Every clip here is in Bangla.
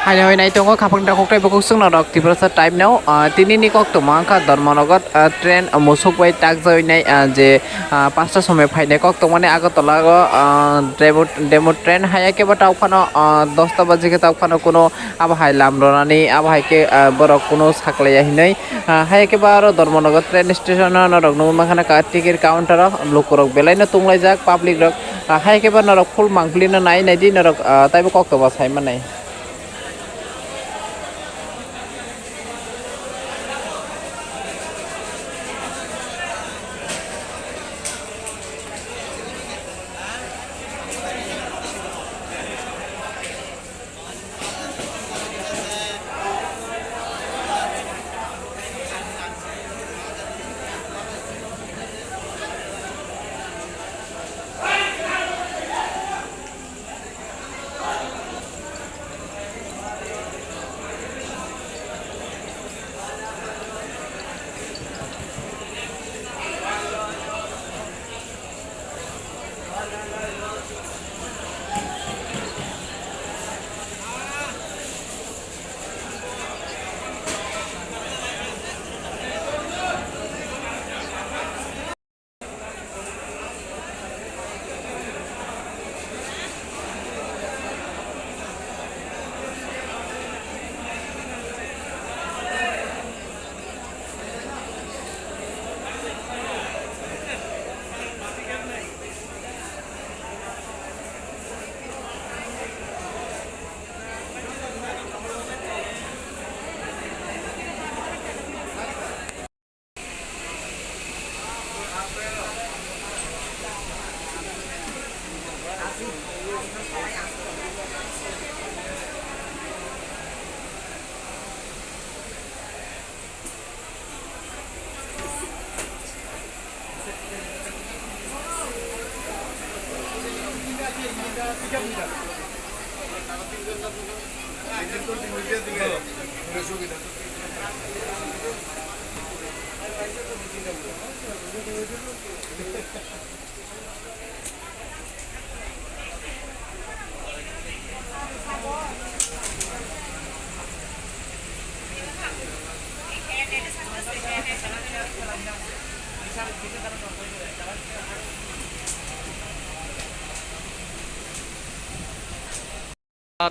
Hai hồi nay tôi có khắp trong cái bộ sung nào đọc thì bây giờ time nào তিনি কত মাংকা ধর্মনগর ট্রেন মুসুক বাই টাক জয় নাই যে 5টার সময় ফাইনে কত মানে আগরতলা ডেমো ট্রেন হাই একেবারে তাওখানো 10টা বাজে তাওখানো কোনো আবহাই লামরনানি আবহাইকে বড় কোনো সাকলাই নাই হাই একেবারে ধর্মনগর ট্রেন স্টেশন নরক নমাখানা টিকিট কাউন্টার লোকরক বেলাইনো তুমলাই যাক পাবলিক রক হাই একেবারে নরক ফুল মাংফলিনো নাই নাই দি নরক তাইবো কত বাস হাই মানে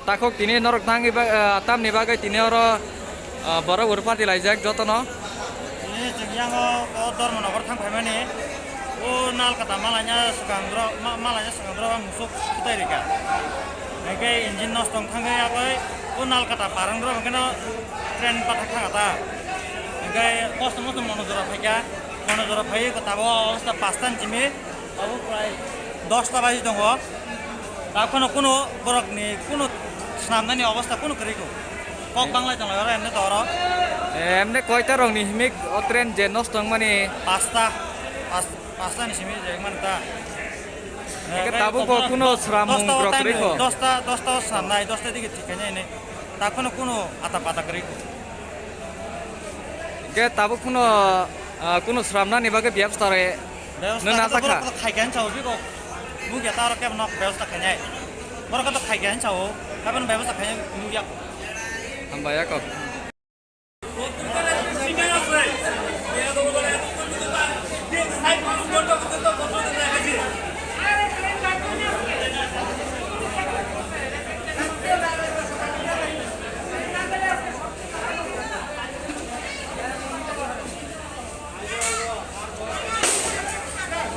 তাকক তিনি নরক থাঙ্গি তাম নিবাগৈ তিনি বড় উরপাতি লাইজাক যতন जोंनियाव धर्मनगर थांफायमानि नालकाटा मालायना सिगांग्र मुसुक सुतायरिका ओमफ्राय इन्जिन नस्ट थाङै आगै नालकाटा बारंग्र ओंखायनो ट्रेन पाथा थाङाता ओमफ्राय खस्थ' मस्थ' मनजरा फायो दाबो अबस्था 5टानिसिमि दाबो प्राय 10टा बाजि दङ दा কোনো बरकनि কোনো स्नामनायनि अबस्था কোনো गैयैखौ কক বাংলায় दङ आरो एमने दर এমনি কয়টা রং নিহিমিক ট্রেন যে নষ্ট মানে 5টাनि सिमि जे मानता তাবো কোনো শ্রাম গ্রকরিকো 10টা স্নামनाय 10টা দিকে ঠিকানে এনে दा কোনো আতা পাতা করিকো গে তাবো কোনো শ্রামনা নিবাগে ব্যবস্থা রে না থাকা খাইগান চাও বিকো মুগিয়া তার কেমন ব্যবস্থা খাইনাय বরকত খাইগান চাও কাবন ব্যবস্থা খাই মুগিয়া হামবায়া কক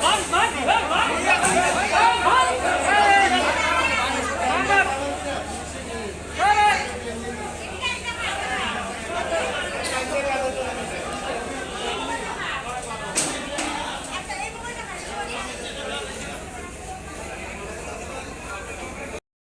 Bang, bang, bang.